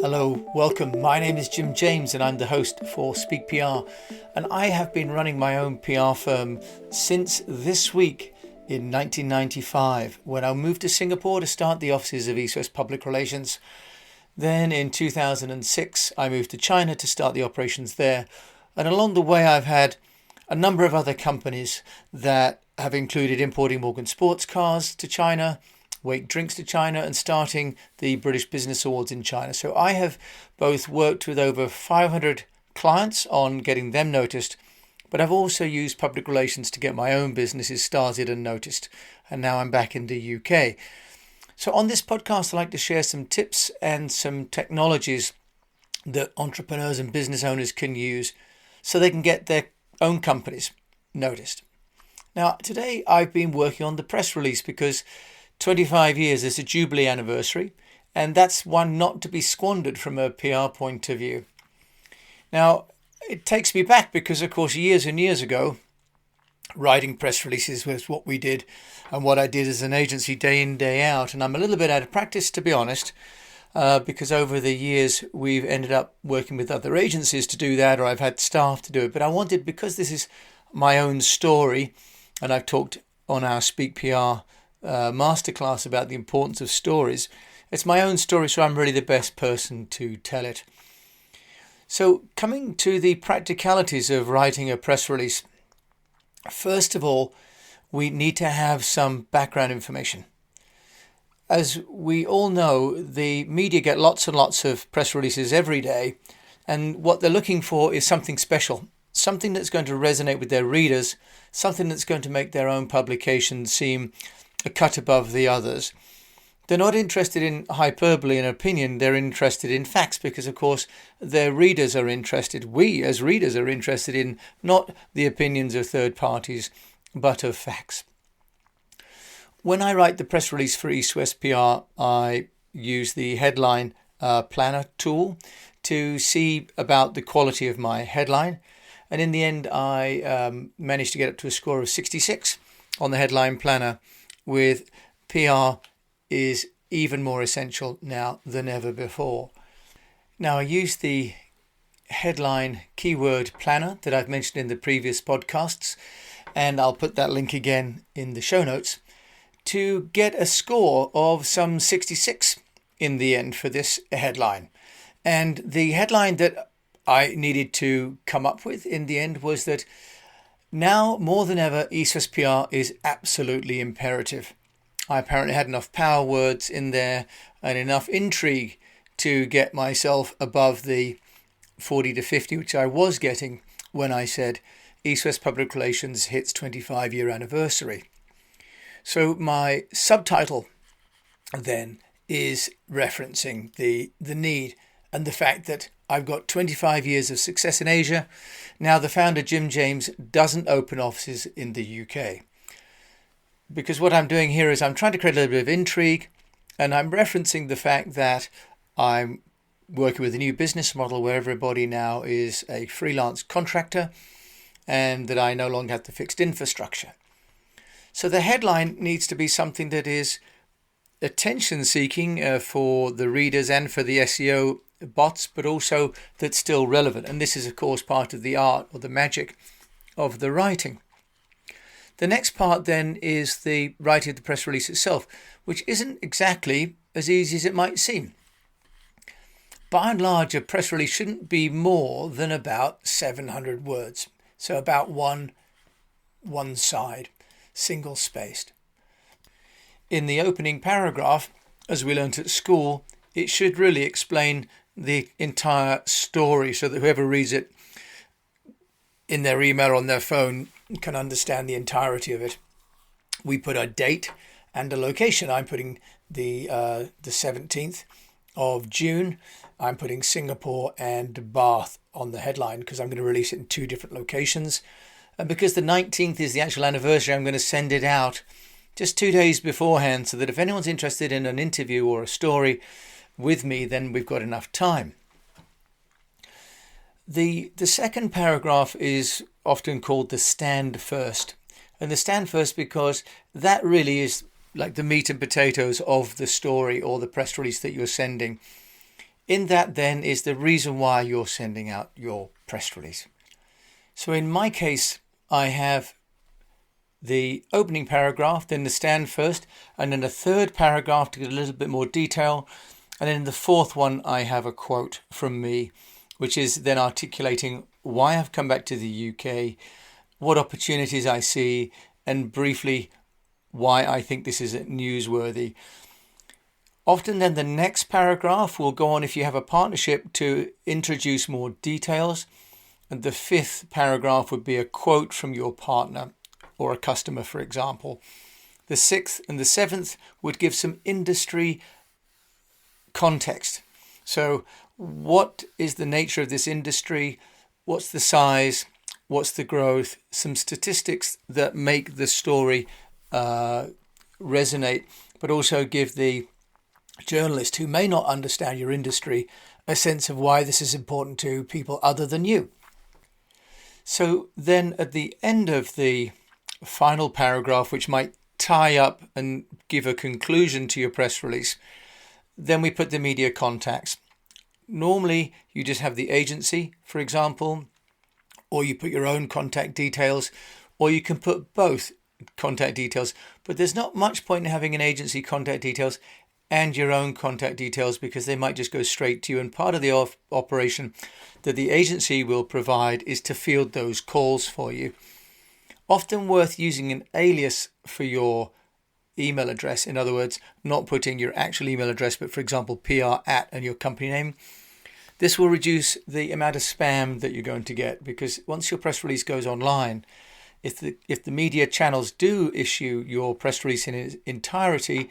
Hello, welcome. My name is Jim James and I'm the host for Speak PR. And I have been running my own PR firm since this week in 1995, when I moved to Singapore to start the offices of EASTWEST Public Relations. Then in 2006, I moved to China to start the operations there. And along the way, I've had a number of other companies that have included importing Morgan sports cars to China, Wake drinks to China, and starting the British Business Awards in China. So I have both worked with over 500 clients on getting them noticed, but I've also used public relations to get my own businesses started and noticed. And now I'm back in the UK. So on this podcast, I'd like to share some tips and some technologies that entrepreneurs and business owners can use so they can get their own companies noticed. Now, today I've been working on the press release because 25 years is a Jubilee anniversary, and that's one not to be squandered from a PR point of view. Now, it takes me back because, of course, years and years ago, writing press releases was what we did and what I did as an agency day in, day out. And I'm a little bit out of practice, to be honest, because over the years we've ended up working with other agencies to do that, or I've had staff to do it. But I wanted, because this is my own story, and I've talked on our Speak PR masterclass about the importance of stories. It's my own story, so I'm really the best person to tell it. So coming to the practicalities of writing a press release, first of all, we need to have some background information. As we all know, the media get lots and lots of press releases every day, and what they're looking for is something special, something that's going to resonate with their readers, something that's going to make their own publication seem a cut above the others. They're not interested in hyperbole and opinion, they're interested in facts because, of course, their readers are interested. We as readers are interested in not the opinions of third parties, but of facts. When I write the press release for EASTWEST PR, I use the headline planner tool to see about the quality of my headline. And in the end, I managed to get up to a score of 66 on the headline planner, with PR is even more essential now than ever before. Now, I use the headline keyword planner that I've mentioned in the previous podcasts, and I'll put that link again in the show notes, to get a score of some 66 in the end for this headline. And the headline that I needed to come up with in the end was that now more than ever, EASTWEST PR is absolutely imperative. I apparently had enough power words in there and enough intrigue to get myself above the 40 to 50, which I was getting when I said EASTWEST Public Relations hits 25-year anniversary. So my subtitle then is referencing the need and the fact that I've got 25 years of success in Asia. Now, the founder, Jim James, doesn't open offices in the UK. Because what I'm doing here is I'm trying to create a little bit of intrigue, and I'm referencing the fact that I'm working with a new business model where everybody now is a freelance contractor and that I no longer have the fixed infrastructure. So the headline needs to be something that is attention-seeking for the readers and for the SEO bots, but also that's still relevant. And this is, of course, part of the art or the magic of the writing. The next part then is the writing of the press release itself, which isn't exactly as easy as it might seem. By and large, a press release shouldn't be more than about 700 words. So about one side, single-spaced. In the opening paragraph, as we learnt at school, it should really explain the entire story so that whoever reads it in their email or on their phone can understand the entirety of it. We put a date and a location. I'm putting the 17th of June. I'm putting Singapore and Bath on the headline because I'm going to release it in two different locations. And because the 19th is the actual anniversary, I'm going to send it out just 2 days beforehand so that if anyone's interested in an interview or a story with me, then we've got enough time. The second paragraph is often called the stand first. And the stand first because that really is like the meat and potatoes of the story or the press release that you're sending. In that then is the reason why you're sending out your press release. So in my case, I have the opening paragraph, then the stand first, and then a third paragraph to get a little bit more detail. And then in the fourth one, I have a quote from me, which is then articulating why I've come back to the UK, what opportunities I see, and briefly why I think this is newsworthy. Often then the next paragraph will go on, if you have a partnership, to introduce more details. And the fifth paragraph would be a quote from your partner or a customer, for example. The sixth and the seventh would give some industry context. So what is the nature of this industry? What's the size? What's the growth? Some statistics that make the story resonate, but also give the journalist who may not understand your industry a sense of why this is important to people other than you. So then at the end of the final paragraph, which might tie up and give a conclusion to your press release, then we put the media contacts. Normally you just have the agency, for example, or you put your own contact details, or you can put both contact details. But there's not much point in having an agency contact details and your own contact details, because they might just go straight to you. And part of the operation that the agency will provide is to field those calls for you. Often worth using an alias for your email address. In other words, not putting your actual email address, but for example, PR@ and your company name. This will reduce the amount of spam that you're going to get, because once your press release goes online, if the media channels do issue your press release in its entirety,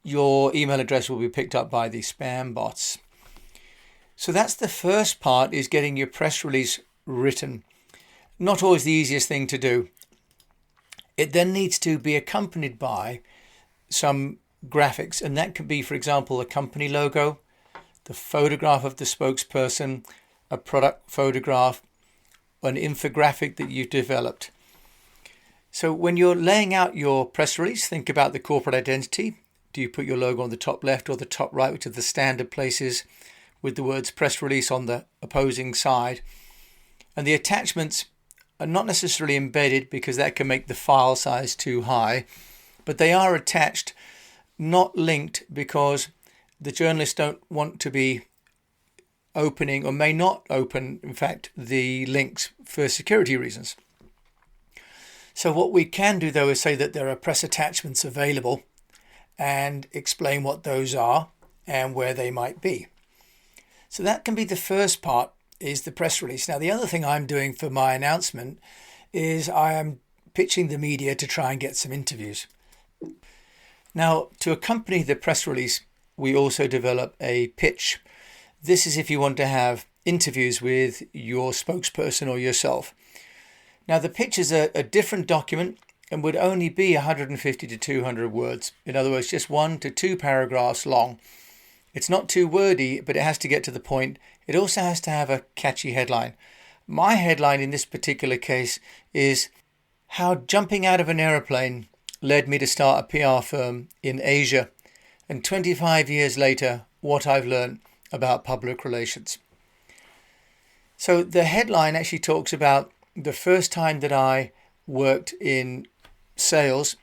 your email address will be picked up by the spam bots. So that's the first part, is getting your press release written. Not always the easiest thing to do. It then needs to be accompanied by some graphics, and that could be, for example, a company logo, the photograph of the spokesperson, a product photograph, an infographic that you've developed. So when you're laying out your press release, think about the corporate identity. Do you put your logo on the top left or the top right, which are the standard places, with the words press release on the opposing side? And the attachments are not necessarily embedded, because that can make the file size too high, but they are attached, not linked, because the journalists don't want to be opening, or may not open, in fact, the links for security reasons. So what we can do, though, is say that there are press attachments available and explain what those are and where they might be. So that can be the first part, is the press release. Now, the other thing I'm doing for my announcement is I am pitching the media to try and get some interviews. Now, to accompany the press release, we also develop a pitch. This is if you want to have interviews with your spokesperson or yourself. Now, the pitch is a different document and would only be 150 to 200 words. In other words, just 1 to 2 paragraphs long. It's not too wordy, but it has to get to the point. It also has to have a catchy headline. My headline in this particular case is how jumping out of an aeroplane led me to start a PR firm in Asia, and 25 years later, what I've learned about public relations. So the headline actually talks about the first time that I worked in sales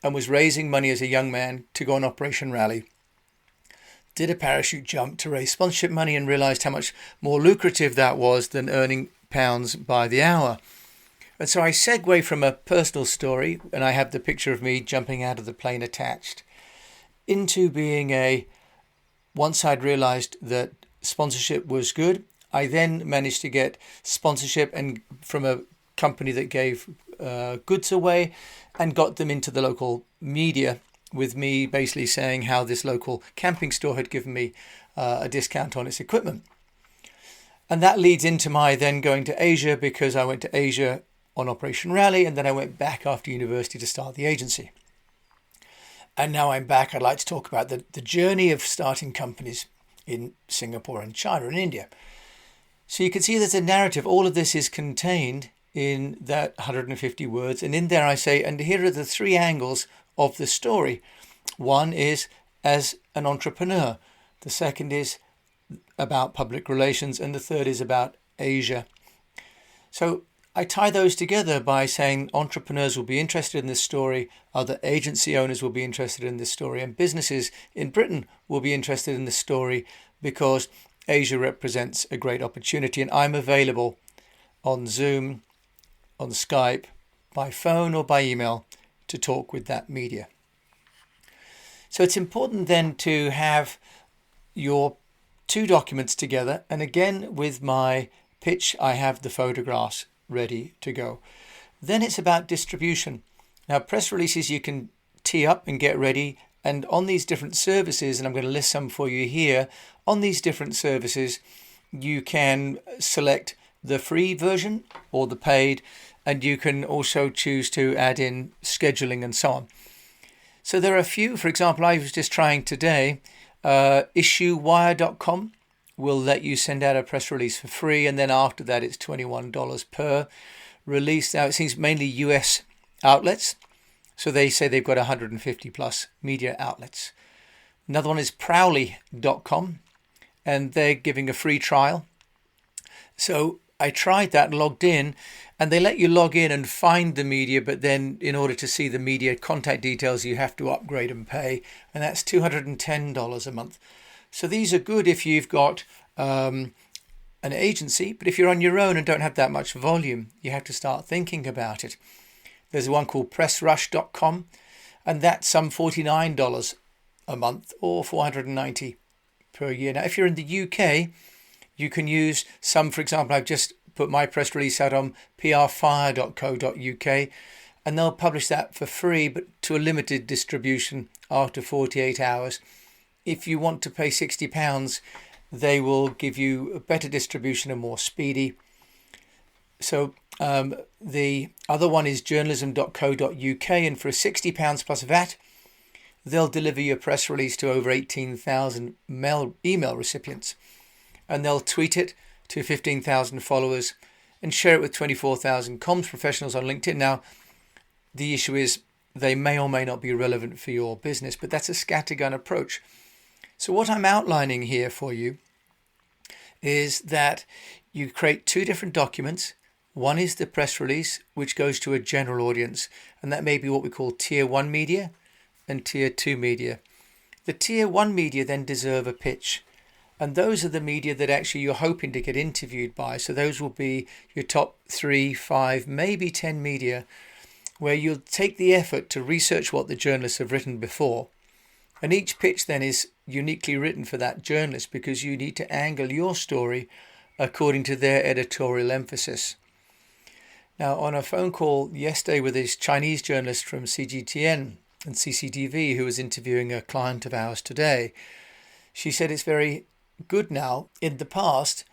and was raising money as a young man to go on Operation Rally. Did a parachute jump to raise sponsorship money and realised how much more lucrative that was than earning pounds by the hour. And so I segue from a personal story, and I have the picture of me jumping out of the plane attached, into being once I'd realised that sponsorship was good, I then managed to get sponsorship and from a company that gave goods away, and got them into the local media, with me basically saying how this local camping store had given me a discount on its equipment. And that leads into my then going to Asia, because I went to Asia on Operation Rally, and then I went back after university to start the agency. And now I'm back. I'd like to talk about the journey of starting companies in Singapore and China and India. So you can see there's a narrative. All of this is contained in that 150 words. And in there I say, and here are the 3 angles of the story. One is as an entrepreneur. The second is about public relations, and the third is about Asia. So I tie those together by saying entrepreneurs will be interested in this story, other agency owners will be interested in this story, and businesses in Britain will be interested in this story because Asia represents a great opportunity. And I'm available on Zoom, on Skype, by phone or by email to talk with that media. So it's important then to have your two documents together. And again, with my pitch, I have the photographs ready to go. Then it's about distribution. Now, press releases you can tee up and get ready. And on these different services, and I'm going to list some for you here, on these different services, you can select the free version or the paid, and you can also choose to add in scheduling and so on. So there are a few. For example, I was just trying today, issuewire.com will let you send out a press release for free, and then after that it's $21 per release. Now it seems mainly US outlets, so they say they've got 150 plus media outlets. Another one is prowly.com, and they're giving a free trial. So I tried that and logged in, and they let you log in and find the media, but then in order to see the media contact details, you have to upgrade and pay, and that's $210 a month. So these are good if you've got an agency, but if you're on your own and don't have that much volume, you have to start thinking about it. There's one called pressrush.com, and that's some $49 a month or $490 per year. Now, if you're in the UK, you can use some, for example, I've just put my press release out on prfire.co.uk, and they'll publish that for free, but to a limited distribution after 48 hours. If you want to pay £60, they will give you a better distribution and more speedy. So the other one is journalism.co.uk, and for £60 plus VAT, they'll deliver your press release to over 18,000 email recipients, and they'll tweet it to 15,000 followers and share it with 24,000 comms professionals on LinkedIn. Now, the issue is they may or may not be relevant for your business, but that's a scattergun approach. So what I'm outlining here for you is that you create two different documents. One is the press release, which goes to a general audience, and that may be what we call tier 1 media and tier 2 media. The tier 1 media then deserve a pitch, and those are the media that actually you're hoping to get interviewed by. So those will be your top 3, 5, maybe 10 media, where you'll take the effort to research what the journalists have written before. And each pitch then is uniquely written for that journalist, because you need to angle your story according to their editorial emphasis. Now, on a phone call yesterday with this Chinese journalist from CGTN and CCTV who was interviewing a client of ours today, she said it's very good now. In the past,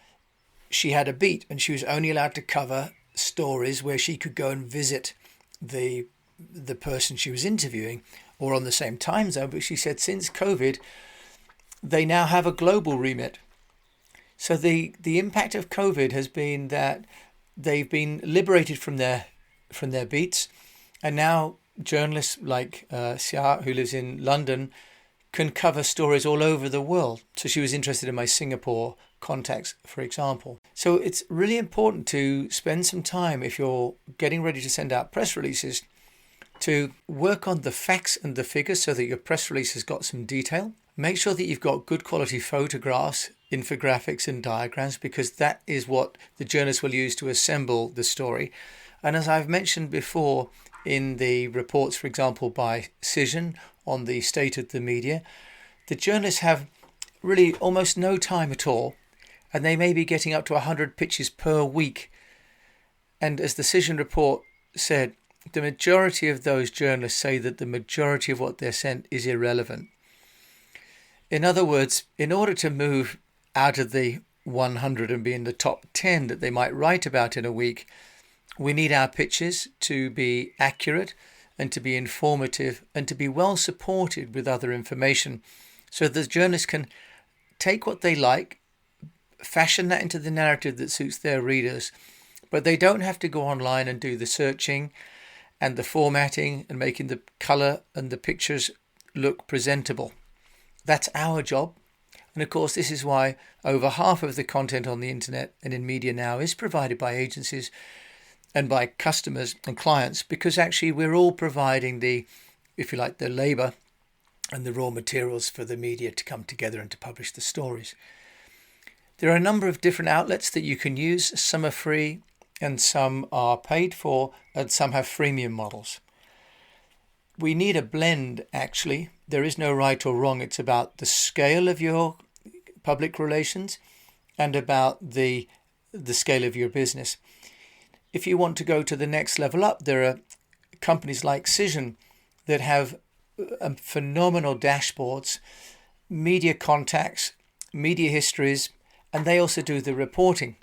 she had a beat and she was only allowed to cover stories where she could go and visit the person she was interviewing or on the same time zone. But she said since COVID, they now have a global remit. So the impact of COVID has been that they've been liberated from their beats, and now journalists like Xia, who lives in London, can cover stories all over the world. So she was interested in my Singapore contacts, for example. So it's really important to spend some time, if you're getting ready to send out press releases, to work on the facts and the figures so that your press release has got some detail. Make sure that you've got good quality photographs, infographics and diagrams, because that is what the journalists will use to assemble the story. And as I've mentioned before in the reports, for example, by Cision on the state of the media, the journalists have really almost no time at all, and they may be getting up to 100 pitches per week. And as the Cision report said, the majority of those journalists say that the majority of what they're sent is irrelevant. In other words, in order to move out of the 100 and be in the top 10 that they might write about in a week, we need our pitches to be accurate and to be informative and to be well supported with other information, so the journalists can take what they like, fashion that into the narrative that suits their readers, but they don't have to go online and do the searching and the formatting and making the colour and the pictures look presentable. That's our job. And of course, this is why over half of the content on the internet and in media now is provided by agencies and by customers and clients, because actually we're all providing the, if you like, the labour and the raw materials for the media to come together and to publish the stories. There are a number of different outlets that you can use. Some are free and some are paid for, and some have freemium models. We need a blend, actually. There is no right or wrong. It's about the scale of your public relations and about the scale of your business. If you want to go to the next level up, there are companies like Cision that have phenomenal dashboards, media contacts, media histories, and they also do the reporting.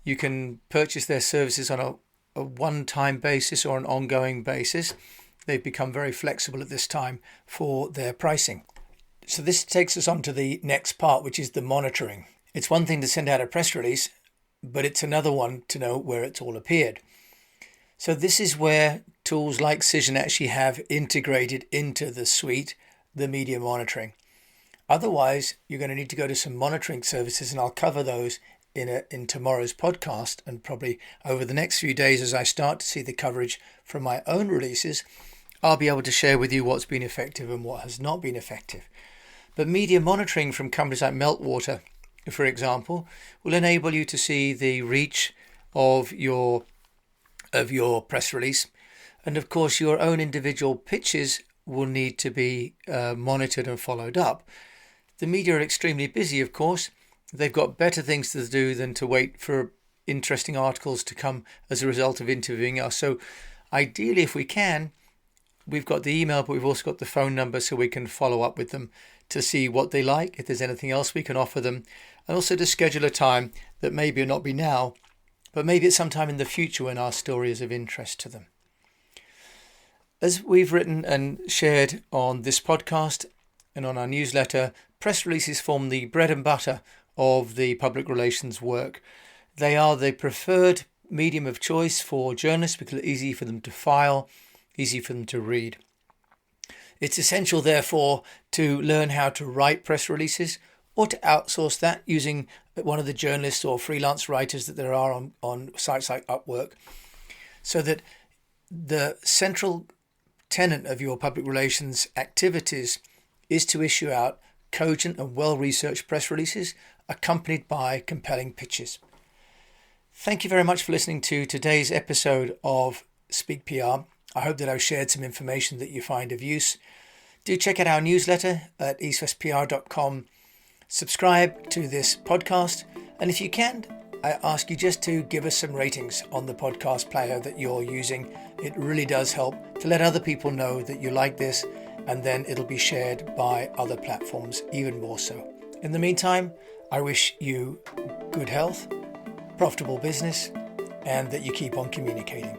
You can purchase their services on a one-time basis or an ongoing basis. They've become very flexible at this time for their pricing. So this takes us on to the next part, which is the monitoring. It's one thing to send out a press release, but it's another one to know where it's all appeared. So this is where tools like Cision actually have integrated into the suite the media monitoring. Otherwise, you're going to need to go to some monitoring services, and I'll cover those in tomorrow's podcast, and probably over the next few days as I start to see the coverage from my own releases, I'll be able to share with you what's been effective and what has not been effective. But media monitoring from companies like Meltwater, for example, will enable you to see the reach of your press release, and of course your own individual pitches will need to be monitored and followed up. The media are extremely busy, of course. They've got better things to do than to wait for interesting articles to come as a result of interviewing us. So ideally, if we can, we've got the email, but we've also got the phone number so we can follow up with them to see what they like, if there's anything else we can offer them, and also to schedule a time that maybe not be now, but maybe at some time in the future when our story is of interest to them. As we've written and shared on this podcast and on our newsletter, press releases form the bread and butter of the public relations work. They are the preferred medium of choice for journalists because it's easy for them to file, easy for them to read. It's essential, therefore, to learn how to write press releases or to outsource that using one of the journalists or freelance writers that there are on sites like Upwork, so that the central tenet of your public relations activities is to issue out cogent and well-researched press releases accompanied by compelling pitches. Thank you very much for listening to today's episode of Speak PR. I hope that I've shared some information that you find of use. Do check out our newsletter at eastwestpr.com. Subscribe to this podcast. And if you can, I ask you just to give us some ratings on the podcast player that you're using. It really does help to let other people know that you like this, and then it'll be shared by other platforms even more so. In the meantime, I wish you good health, profitable business, and that you keep on communicating.